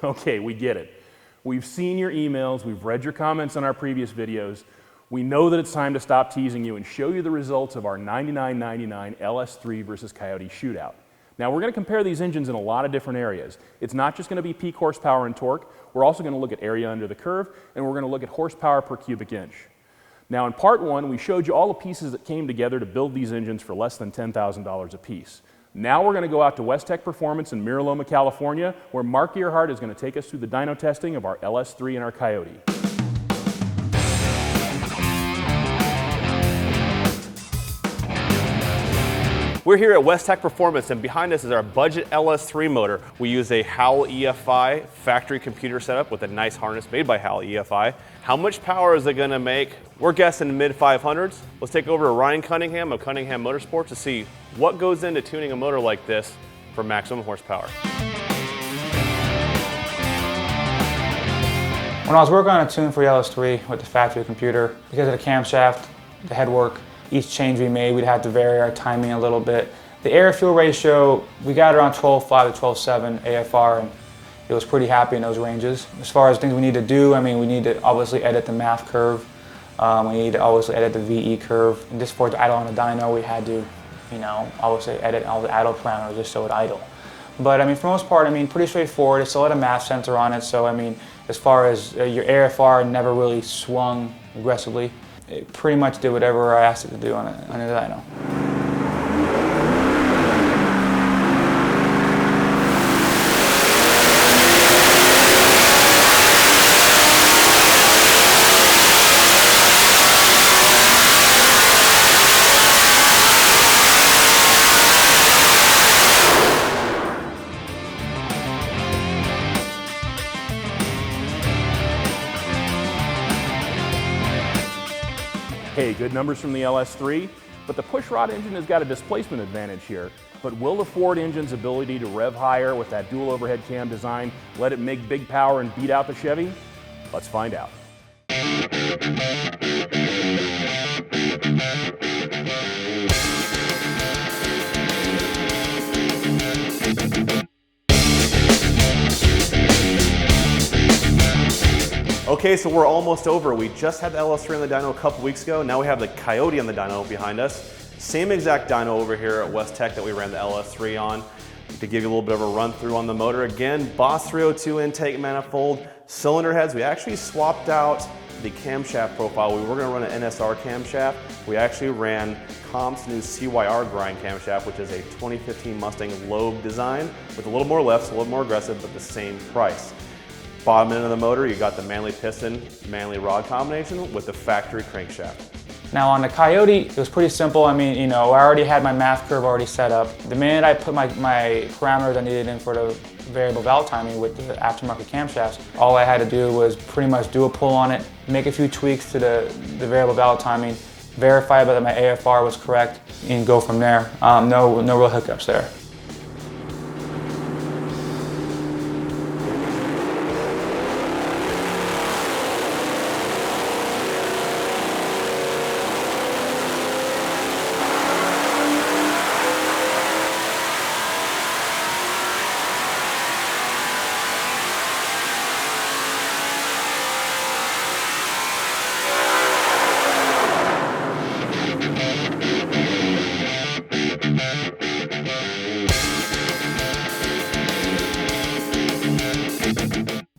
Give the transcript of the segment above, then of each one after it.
Okay, we get it. We've seen your emails, we've read your comments on our previous videos. We know that it's time to stop teasing you and show you the results of our $99.99 LS3 versus Coyote Shootout. Now we're going to compare these engines in a lot of different areas. It's not just going to be peak horsepower and torque, we're also going to look at area under the curve, and we're going to look at horsepower per cubic inch. Now in part one, we showed you all the pieces that came together to build these engines for less than $10,000 a piece. Now we're going to go out to West Tech Performance in Mira Loma, California, where Mark Earhart is going to take us through the dyno testing of our LS3 and our Coyote. We're here at West Tech Performance, and behind us is our budget LS3 motor. We use a Howell EFI factory computer setup with a nice harness made by Howell EFI. How much power is it going to make? We're guessing mid 500s. Let's take over to Ryan Cunningham of Cunningham Motorsports to see what goes into tuning a motor like this for maximum horsepower. When I was working on a tune for the LS3 with the factory computer, because of the camshaft, the headwork, each change we made, we'd have to vary our timing a little bit. The air-fuel ratio, we got around 12.5 to 12.7 AFR, and it was pretty happy in those ranges. As far as things we need to do, I mean, we need to obviously edit the MAF curve. We need to obviously edit the VE curve. And just for it to idle on a dyno, we had to, obviously edit all the idle parameters just so it idle. But I mean, for the most part, I mean, pretty straightforward. It's a lot of MAF sensor on it, so I mean, as far as your AFR never really swung aggressively. It pretty much did whatever I asked it to do on a dyno. Hey, good numbers from the LS3, but the pushrod engine has got a displacement advantage here. But will the Ford engine's ability to rev higher with that dual overhead cam design let it make big power and beat out the Chevy? Let's find out. Okay, so we're almost over. We just had the LS3 on the dyno a couple weeks ago. Now we have the Coyote on the dyno behind us. Same exact dyno over here at West Tech that we ran the LS3 on. To give you a little bit of a run through on the motor. Again, Boss 302 intake manifold, cylinder heads. We actually swapped out the camshaft profile. We were going to run an NSR camshaft. We actually ran Comp's new CYR grind camshaft, which is a 2015 Mustang Loeb design with a little more left, so a little more aggressive, but the same price. Bottom end of the motor, you got the manly piston, manly rod combination with the factory crankshaft. Now on the Coyote, it was pretty simple. I mean, I already had my MAF curve already set up. The minute I put my parameters I needed in for the variable valve timing with the aftermarket camshafts, all I had to do was pretty much do a pull on it, make a few tweaks to the variable valve timing, verify that my AFR was correct, and go from there. No real hiccups there.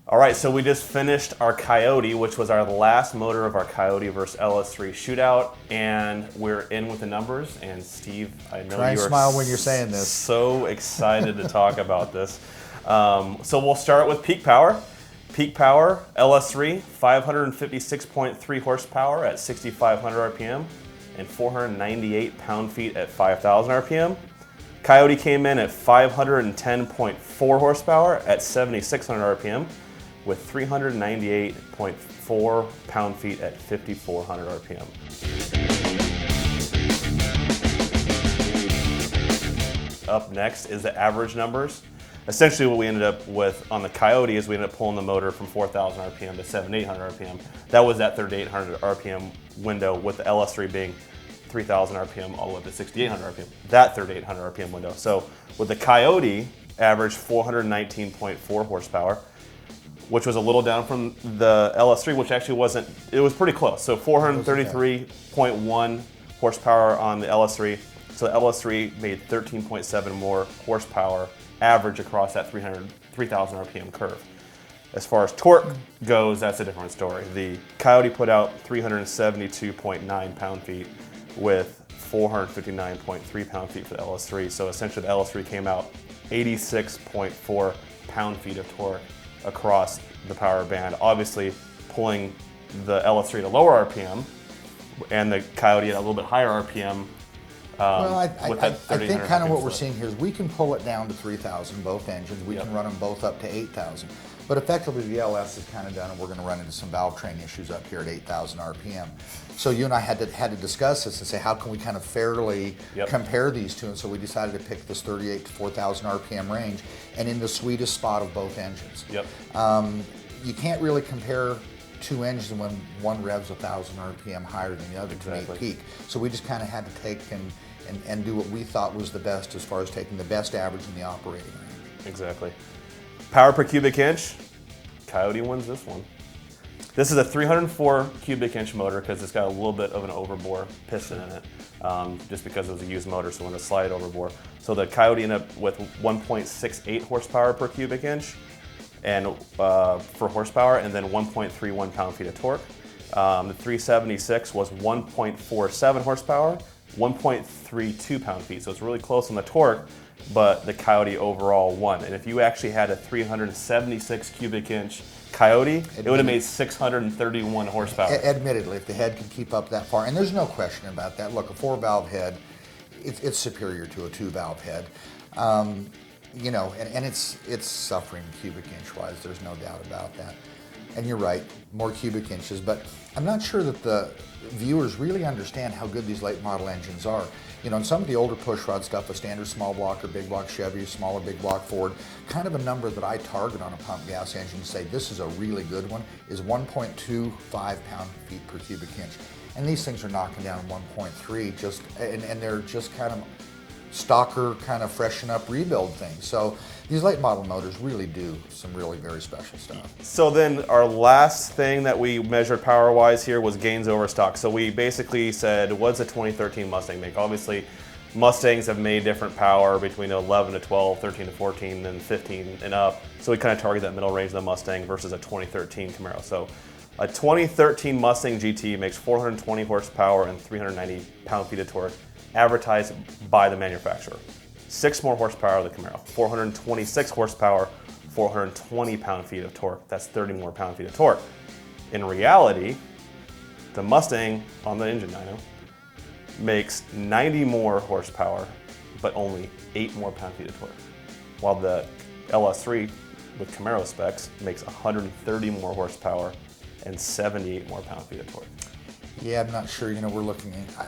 All right, so we just finished our Coyote, which was our last motor of our Coyote versus LS3 shootout, and we're in with the numbers. And Steve, I know try and smile when you're saying this. So excited to talk about this. So we'll start with peak power. Peak power, LS3, 556.3 horsepower at 6,500 RPM and 498 pound-feet at 5,000 RPM. Coyote came in at 510.4 horsepower at 7,600 RPM with 398.4 pound-feet at 5,400 RPM. Up next is the average numbers. Essentially what we ended up with on the Coyote is we ended up pulling the motor from 4,000 RPM to 7,800 RPM. That was that 3,800 RPM window, with the LS3 being 3,000 RPM all the way up to 6,800 RPM. That 3,800 RPM window. So with the Coyote, average 419.4 horsepower. which was a little down from the LS3, which actually wasn't, it was pretty close. So 433.1 horsepower on the LS3. So the LS3 made 13.7 more horsepower average across that 3,000 RPM curve. As far as torque goes, that's a different story. The Coyote put out 372.9 pound-feet with 459.3 pound-feet for the LS3. So essentially the LS3 came out 86.4 pound-feet of torque across the power band. Obviously pulling the LS3 to lower RPM and the Coyote at a little bit higher RPM. Well, I think kind of what we're seeing here is we can pull it down to 3,000, both engines. We can run them both up to 8,000. But effectively, the LS is kind of done, and we're going to run into some valve train issues up here at 8,000 RPM. So you and I had to discuss this and say, how can we kind of fairly compare these two? And so we decided to pick this 38 to 4,000 RPM range, and in the sweetest spot of both engines. You can't really compare two engines when one revs 1,000 RPM higher than the other to make peak. So we just kind of had to take and do what we thought was the best as far as taking the best average in the operating range. Exactly. Power per cubic inch, Coyote wins this one. This is a 304 cubic inch motor because it's got a little bit of an overbore piston in it, just because it was a used motor, so when it slide overbore. So the Coyote ended up with 1.68 horsepower per cubic inch and for horsepower, and then 1.31 pound-feet of torque. The 376 was 1.47 horsepower, 1.32 pound-feet, so it's really close on the torque, but the Coyote overall won. And if you actually had a 376 cubic inch Coyote, it would have made 631 horsepower. Admittedly, if the head could keep up that far, and there's no question about that. Look, a 4-valve head, it's superior to a 2-valve head. You know, and it's suffering cubic inch wise, there's no doubt about that. And you're right, more cubic inches, but I'm not sure that the viewers really understand how good these late model engines are. You know, in some of the older pushrod stuff, a standard small block or big block Chevy, smaller big block Ford, kind of a number that I target on a pump gas engine and say this is a really good one is 1.25 pound-feet per cubic inch. And these things are knocking down 1.3 just, and they're just kind of stocker, kind of freshen up, rebuild things. So these late model motors really do some really very special stuff. So then our last thing that we measured power-wise here was gains over stock. So we basically said, what's a 2013 Mustang make? Obviously, Mustangs have made different power between 11 to 12, 13 to 14, and 15 and up. So we kind of target that middle range of the Mustang versus a 2013 Camaro. So a 2013 Mustang GT makes 420 horsepower and 390 pound-feet of torque, advertised by the manufacturer. 6 more horsepower of the Camaro, 426 horsepower, 420 pound-feet of torque. That's 30 more pound-feet of torque. In reality, the Mustang on the engine dyno makes 90 more horsepower, but only 8 more pound-feet of torque. While the LS3 with Camaro specs makes 130 more horsepower and 78 more pound-feet of torque. Yeah, I'm not sure, you know,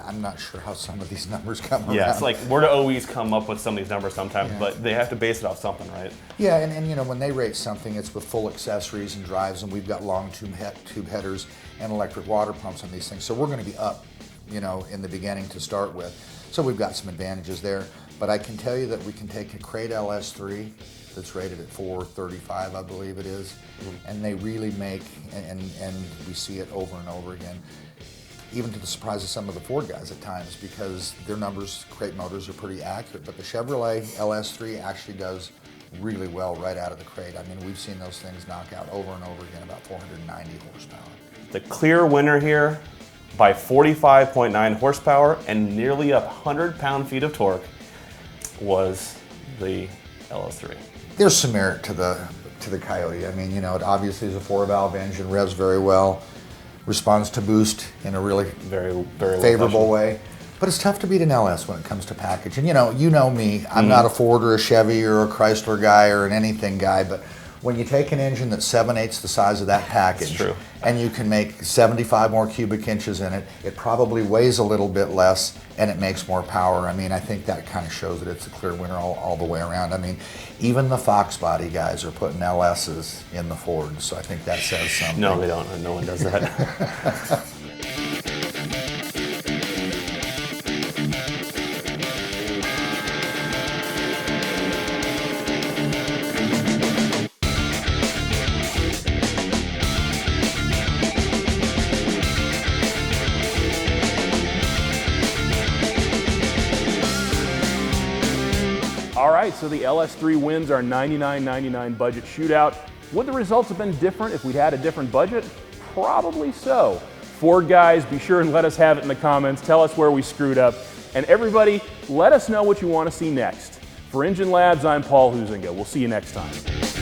I'm not sure how some of these numbers come around. Yeah, it's like, where do OEs come up with some of these numbers sometimes, but they have to base it off something, right? Yeah, and you know, when they rate something, it's with full accessories and drives, and we've got long tube headers and electric water pumps on these things. So we're going to be up, you know, in the beginning to start with. So we've got some advantages there. But I can tell you that we can take a crate LS3 that's rated at 435, I believe it is, and they really make, and we see it over and over again, even to the surprise of some of the Ford guys at times, because their numbers, crate motors, are pretty accurate. But the Chevrolet LS3 actually does really well right out of the crate. I mean, we've seen those things knock out over and over again about 490 horsepower. The clear winner here by 45.9 horsepower and nearly 100 pound-feet of torque was the LS3. There's some merit to the Coyote. I mean, you know, it obviously is a 4-valve engine, revs very well, responds to boost in a really very favorable way. But it's tough to beat an LS when it comes to package. And you know me, I'm not a Ford or a Chevy or a Chrysler guy or an anything guy, but when you take an engine that's 7/8 the size of that package, and you can make 75 more cubic inches in it, it probably weighs a little bit less and it makes more power. I mean, I think that kind of shows that it's a clear winner all the way around. I mean, even the Fox body guys are putting LSs in the Fords, so I think that says something. No, they don't. No one does that. right, so the LS3 wins our $99.99 budget shootout. Would the results have been different if we'd had a different budget? Probably so. Ford guys, be sure and let us have it in the comments. Tell us where we screwed up. And everybody, let us know what you want to see next. For EngineLabs, I'm Paul Huizinga. We'll see you next time.